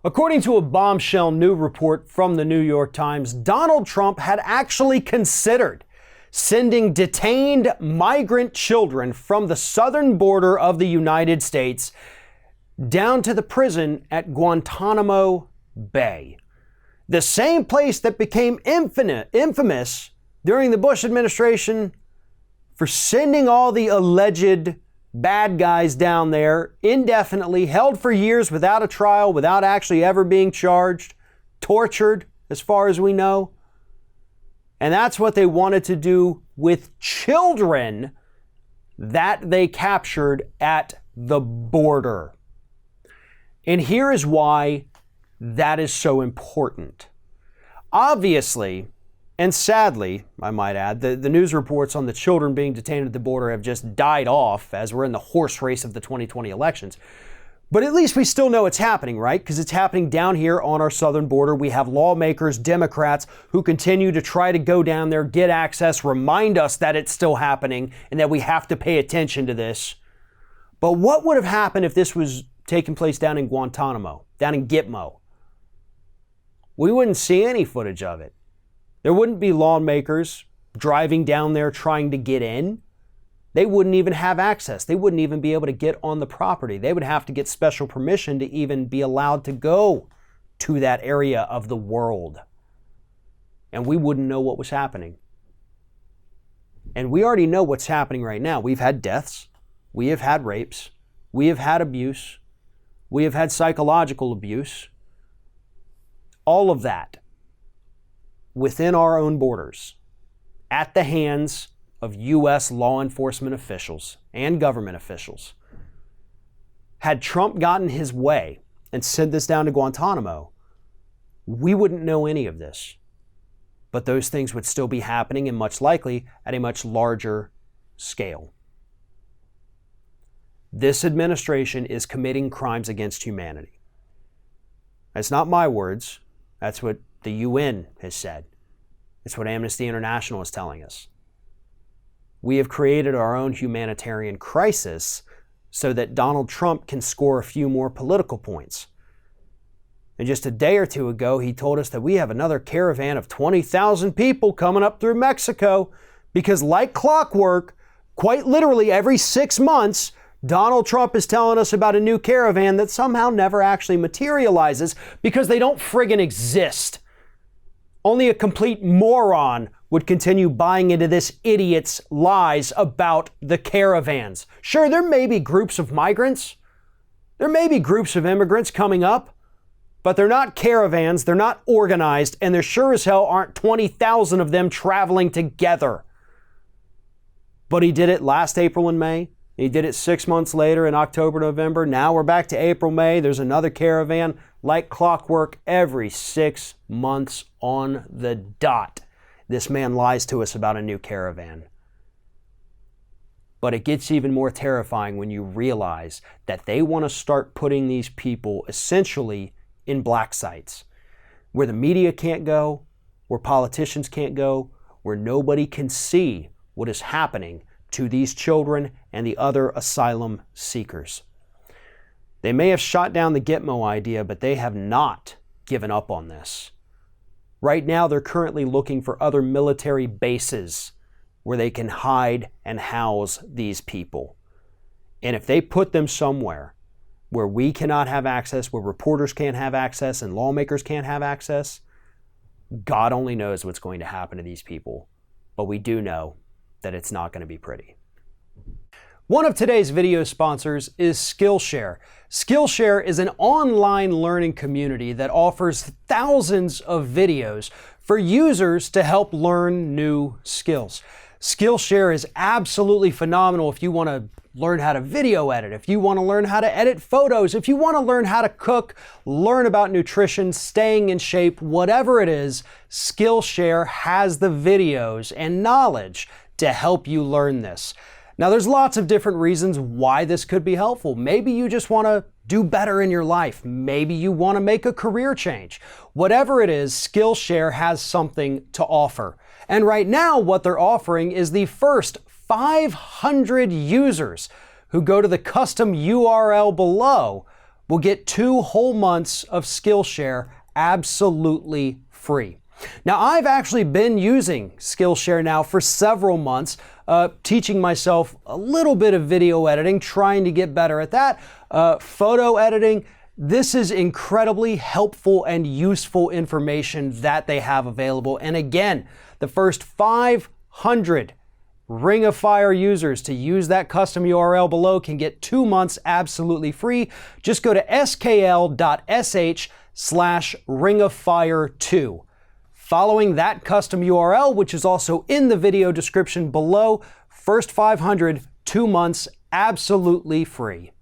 According to a bombshell new report from the New York Times, Donald Trump had actually considered sending detained migrant children from the southern border of the United States down to the prison at Guantanamo Bay, the same place that became infamous during the Bush administration for sending all the alleged bad guys down there indefinitely, held for years without a trial, without actually ever being charged, tortured as far as we know. And that's what they wanted to do with children that they captured at the border. And here is why that is so important. Obviously, and sadly, I might add, the news reports on the children being detained at the border have just died off as we're in the horse race of the 2020 elections. But at least we still know it's happening, right? Because it's happening down here on our southern border. We have lawmakers, Democrats, who continue to try to go down there, get access, remind us that it's still happening and that we have to pay attention to this. But what would have happened if this was taking place down in Guantanamo, down in Gitmo? We wouldn't see any footage of it. There wouldn't be lawmakers driving down there trying to get in. They wouldn't even have access. They wouldn't even be able to get on the property. They would have to get special permission to even be allowed to go to that area of the world. And we wouldn't know what was happening. And we already know what's happening right now. We've had deaths. We have had rapes. We have had abuse. We have had psychological abuse. All of that within our own borders, at the hands of U.S. law enforcement officials and government officials. Had Trump gotten his way and sent this down to Guantanamo, we wouldn't know any of this. But those things would still be happening, and much likely at a much larger scale. This administration is committing crimes against humanity. That's not my words. That's what the UN has said. It's what Amnesty International is telling us. We have created our own humanitarian crisis so that Donald Trump can score a few more political points. And just a day or two ago, he told us that we have another caravan of 20,000 people coming up through Mexico because, like clockwork, quite literally every 6 months, Donald Trump is telling us about a new caravan that somehow never actually materializes because they don't friggin' exist. Only a complete moron would continue buying into this idiot's lies about the caravans. Sure, there may be groups of migrants. There may be groups of immigrants coming up, but they're not caravans, they're not organized, and there sure as hell aren't 20,000 of them traveling together. But he did it last April and May. He did it 6 months later in October, November. Now we're back to April, May. There's another caravan, like clockwork, every 6 months on the dot. This man lies to us about a new caravan. But it gets even more terrifying when you realize that they want to start putting these people essentially in black sites, where the media can't go, where politicians can't go, where nobody can see what is happening to these children and the other asylum seekers. They may have shot down the Gitmo idea, but they have not given up on this. Right now, they're currently looking for other military bases where they can hide and house these people. And if they put them somewhere where we cannot have access, where reporters can't have access and lawmakers can't have access, God only knows what's going to happen to these people. But we do know that it's not going to be pretty. One of today's video sponsors is Skillshare. Skillshare is an online learning community that offers thousands of videos for users to help learn new skills. Skillshare is absolutely phenomenal if you want to learn how to video edit, if you want to learn how to edit photos, if you want to learn how to cook, learn about nutrition, staying in shape, whatever it is, Skillshare has the videos and knowledge to help you learn this. Now, there's lots of different reasons why this could be helpful. Maybe you just want to do better in your life. Maybe you want to make a career change. Whatever it is, Skillshare has something to offer. And right now, what they're offering is the first 500 users who go to the custom URL below will get 2 whole months of Skillshare absolutely free. Now, I've actually been using Skillshare now for several months, teaching myself a little bit of video editing, trying to get better at that, photo editing. This is incredibly helpful and useful information that they have available. And again, the first 500 Ring of Fire users to use that custom URL below can get 2 months absolutely free. Just go to skl.sh/ringoffire2. Following that custom URL, which is also in the video description below, first 500, 2 months absolutely free.